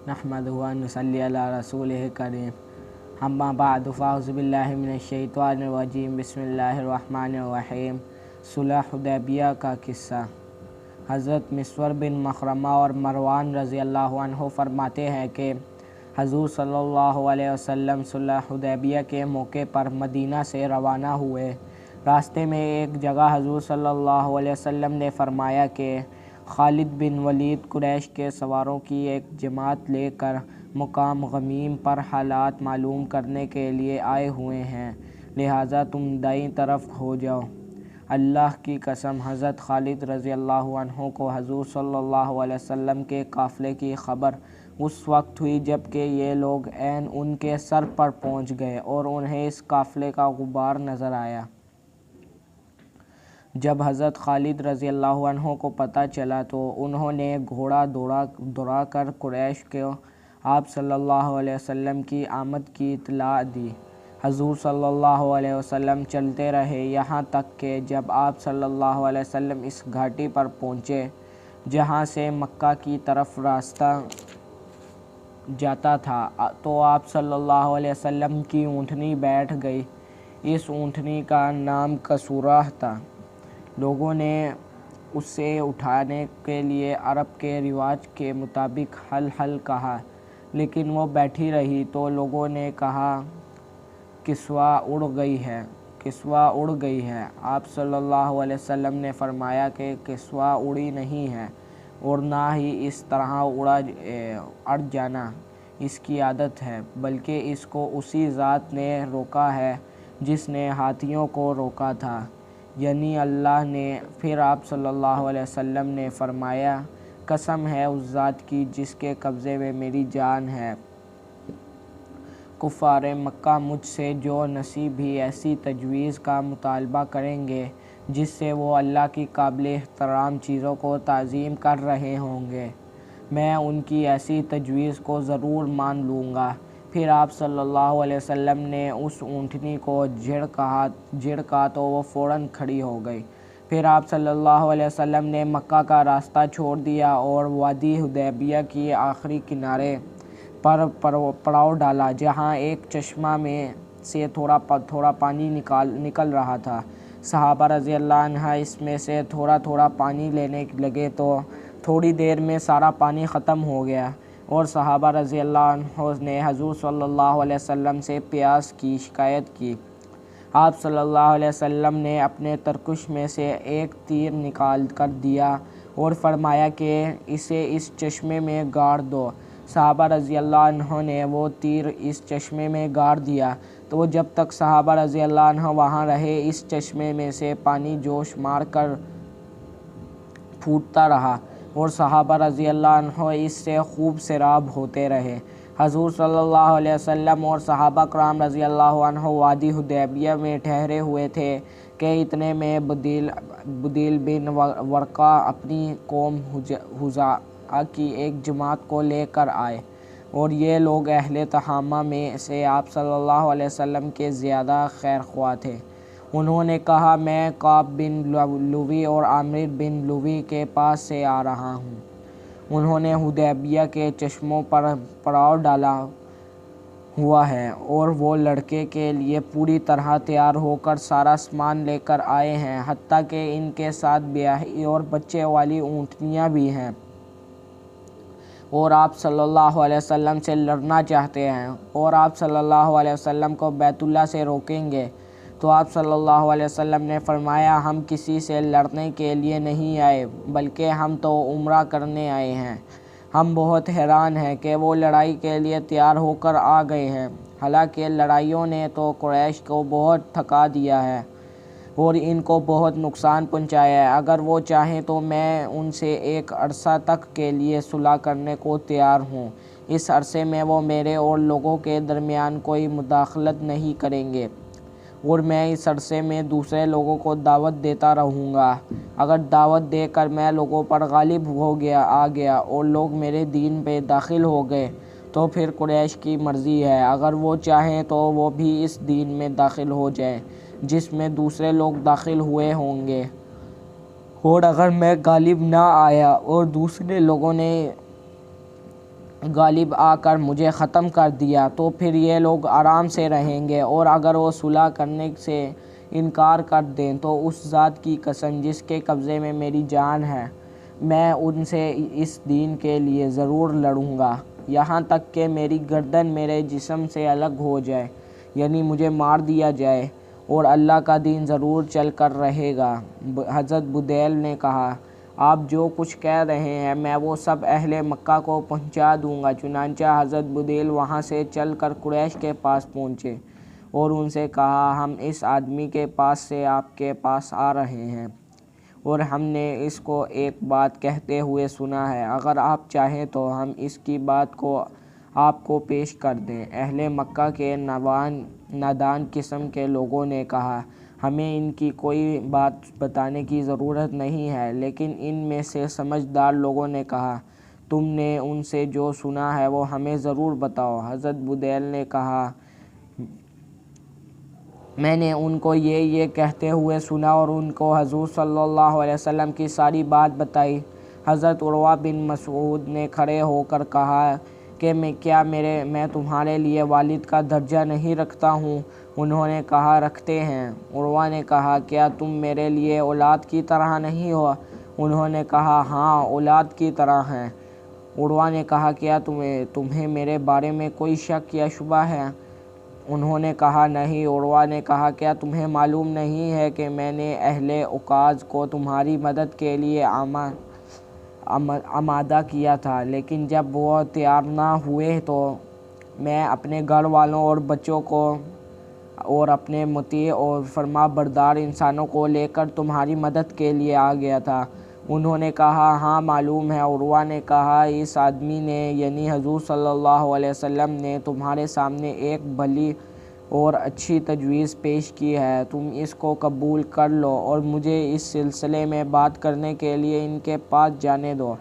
नहमदुहु व नसल्ली अला रसूलिहिल करीम। अम्मा बअद फ़अऊज़ु बिल्लाहि मिनश्शैतानिर रजीम। बिस्मिल्लाहिर रहमानिर रहीम। सुलह हुदैबिया का किस्सा। हज़रत मिस्वर बिन मखरमा और मरवान रज़ी अल्लाहु अन्हु फरमाते हैं कि हज़ूर सल्लल्लाहु अलैहि वसल्लम सुलह हुदैबिया के मौके पर मदीना से रवाना हुए। रास्ते में एक जगह हज़ूर सल्लल्लाहु अलैहि वसल्लम ने फरमाया कि खालिद बिन वलीद कुरैश के सवारों की एक जमात लेकर मुकाम गमीम पर हालात मालूम करने के लिए आए हुए हैं, लिहाजा तुम दाईं तरफ हो जाओ। अल्लाह की कसम, हज़रत खालिद रज़ी अल्लाहु अन्हु को हज़ूर सल्लल्लाहु अलैहि वसल्लम के काफ़िले की ख़बर उस वक्त हुई जबकि ये लोग ऐन उनके सर पर पहुँच गए और उन्हें इस काफ़िले का गुबार नज़र आया। जब हज़रत खालिद रज़ी अल्लाहु अन्हु को पता चला तो उन्होंने घोड़ा दौड़ा कर कुरैश को आप सल्लल्लाहु अलैहि वसल्लम की आमद की इत्तला दी। हज़ूर सल्लल्लाहु अलैहि वसल्लम चलते रहे यहाँ तक कि जब आप सल्लल्लाहु अलैहि वसल्लम इस घाटी पर पहुँचे जहाँ से मक्का की तरफ रास्ता जाता था, तो आप सल्लल्लाहु अलैहि वसल्लम की ऊँटनी बैठ गई। इस ऊँटनी का नाम कसूराह था। लोगों ने उसे उठाने के लिए अरब के रिवाज के मुताबिक हल हल कहा, लेकिन वो बैठी रही तो लोगों ने कहा किस्वा उड़ गई है, किस्वा उड़ गई है। आप सल्लल्लाहु अलैहि वसल्लम ने फरमाया कि किस्वा उड़ी नहीं है और ना ही इस तरह अड़ जाना इसकी आदत है, बल्कि इसको उसी ज़ात ने रोका है जिसने हाथियों को रोका था, यानी अल्लाह ने। फिर आप सल्लल्लाहु अलैहि वसल्लम ने फरमाया, कसम है उस ज़ात की जिसके कब्ज़े में मेरी जान है, कुफ़ारे मक्का मुझसे जो नसीब भी ऐसी तजवीज़ का मुतालबा करेंगे जिससे वो अल्लाह की काबिल एहतराम चीज़ों को ताज़ीम कर रहे होंगे, मैं उनकी ऐसी तजवीज़ को ज़रूर मान लूँगा। फिर आप सल्लल्लाहु अलैहि वसल्लम ने उस ऊँटनी को झिड़का तो वो फ़ौरन खड़ी हो गई। फिर आप सल्लल्लाहु अलैहि वसल्लम ने मक्का का रास्ता छोड़ दिया और वादी हुदैबिया की आखिरी किनारे पर पड़ाव डाला, जहाँ एक चश्मा में से थोड़ा पानी निकल रहा था। सहाबा रज़ी अल्लाह अन्हा इसमें से थोड़ा थोड़ा पानी लेने लगे तो थोड़ी देर में सारा पानी ख़त्म हो गया और सहाबा रज़ी अल्लाह अन्हु ने हज़ूर सल्लल्लाहु अलैहि वसल्लम से प्यास की शिकायत की। आप सल्लल्लाहु अलैहि वसल्लम ने अपने तरकुश में से एक तीर निकाल कर दिया और फरमाया कि इसे इस चश्मे में गाड़ दो। सहाबा रज़ी अल्लाह अन्हु ने वो तीर इस चश्मे में गाड़ दिया तो जब तक सहाबा रज़ी अल्लाह अन्हु वहाँ रहे, इस चश्मे में से पानी जोश मार कर फूटता रहा और सहाबा रज़ी अल्लाह अन्हु इससे खूब सैराब होते रहे। हज़ूर सल्लल्लाहु अलैहि वसल्लम और सहाबा कराम रज़ी अल्लाह अन्हु वादी हुदैबिया में ठहरे हुए थे कि इतने में बुदील बिन वरका अपनी कौम हुज़ा की एक जमात को लेकर आए और ये लोग अहले तहामा में से आप सल्लल्लाहु अलैहि वसल्लम के ज़्यादा खैर ख्वाह थे। उन्होंने कहा, मैं काब बिन लुवी और आमिर बिन लुवी के पास से आ रहा हूँ। उन्होंने हुदैबिया के चश्मों पर पड़ाव डाला हुआ है और वो लड़के के लिए पूरी तरह तैयार होकर सारा सामान लेकर आए हैं, हत्ता कि इनके साथ ब्याही और बच्चे वाली ऊँटनियाँ भी हैं और आप सल्लल्लाहु अलैहि वसल्लम से लड़ना चाहते हैं और आप सल्लल्लाहु अलैहि वसल्लम को बैतुल्लाह से रोकेंगे। तो आप सल्लल्लाहु अलैहि वसल्लम ने फरमाया, हम किसी से लड़ने के लिए नहीं आए, बल्कि हम तो उम्रा करने आए हैं। हम बहुत हैरान हैं कि वो लड़ाई के लिए तैयार होकर आ गए हैं, हालांकि लड़ाइयों ने तो कुरैश को बहुत थका दिया है और इनको बहुत नुकसान पहुंचाया है। अगर वो चाहें तो मैं उनसे एक अरसा तक के लिए सुलह करने को तैयार हूँ। इस अरसे में वो मेरे और लोगों के दरमियान कोई मुदाखलत नहीं करेंगे और मैं इस अरसे में दूसरे लोगों को दावत देता रहूँगा। अगर दावत देकर मैं लोगों पर गालिब आ गया और लोग मेरे दीन पे दाखिल हो गए तो फिर कुरैश की मर्ज़ी है, अगर वो चाहें तो वो भी इस दीन में दाखिल हो जाएं जिसमें दूसरे लोग दाखिल हुए होंगे। और अगर मैं गालिब ना आया और दूसरे लोगों ने غالب آ کر مجھے ختم کر دیا تو پھر یہ لوگ آرام سے رہیں گے، اور اگر وہ صلح کرنے سے انکار کر دیں تو اس ذات کی قسم جس کے قبضے میں میری جان ہے، میں ان سے اس دین کے لیے ضرور لڑوں گا، یہاں تک کہ میری گردن میرے جسم سے الگ ہو جائے، یعنی مجھے مار دیا جائے، اور اللہ کا دین ضرور چل کر رہے گا۔ حضرت بدیل نے کہا، آپ جو کچھ کہہ رہے ہیں میں وہ سب اہل مکہ کو پہنچا دوں گا۔ چنانچہ حضرت بدیل وہاں سے چل کر قریش کے پاس پہنچے اور ان سے کہا، ہم اس آدمی کے پاس سے آپ کے پاس آ رہے ہیں اور ہم نے اس کو ایک بات کہتے ہوئے سنا ہے، اگر آپ چاہیں تو ہم اس کی بات کو آپ کو پیش کر دیں۔ اہل مکہ کے نادان قسم کے لوگوں نے کہا، ہمیں ان کی کوئی بات بتانے کی ضرورت نہیں ہے، لیکن ان میں سے سمجھدار لوگوں نے کہا، تم نے ان سے جو سنا ہے وہ ہمیں ضرور بتاؤ۔ حضرت بدیل نے کہا، میں نے ان کو یہ کہتے ہوئے سنا اور ان کو حضور صلی اللہ علیہ وسلم کی ساری بات بتائی۔ حضرت عروہ بن مسعود نے کھڑے ہو کر کہا کہ میں تمہارے لیے والد کا درجہ نہیں رکھتا ہوں؟ انہوں نے کہا، رکھتے ہیں۔ عروہ نے کہا، کیا تم میرے لیے اولاد کی طرح نہیں ہو؟ انہوں نے کہا، ہاں، اولاد کی طرح ہیں۔ عروہ نے کہا، کیا تمہیں میرے بارے میں کوئی شک یا شبہ ہے؟ انہوں نے کہا، نہیں۔ عروہ نے کہا، کیا تمہیں معلوم نہیں ہے کہ میں نے اہل عکاظ کو تمہاری مدد کے لیے آمادہ کیا تھا، لیکن جب وہ تیار نہ ہوئے تو میں اپنے گھر والوں اور بچوں کو اور اپنے مطیع اور فرما بردار انسانوں کو لے کر تمہاری مدد کے لیے آ گیا تھا؟ انہوں نے کہا، ہاں معلوم ہے۔ عروہ نے کہا، اس آدمی نے یعنی حضور صلی اللہ علیہ وسلم نے تمہارے سامنے ایک بھلی اور اچھی تجویز پیش کی ہے، تم اس کو قبول کر لو اور مجھے اس سلسلے میں بات کرنے کے لیے ان کے پاس جانے دو۔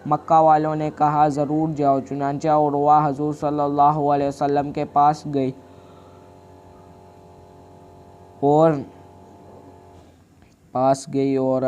مکہ والوں نے کہا، ضرور جاؤ۔ چنانچہ عروہ حضور صلی اللہ علیہ وسلم کے پاس گئی اور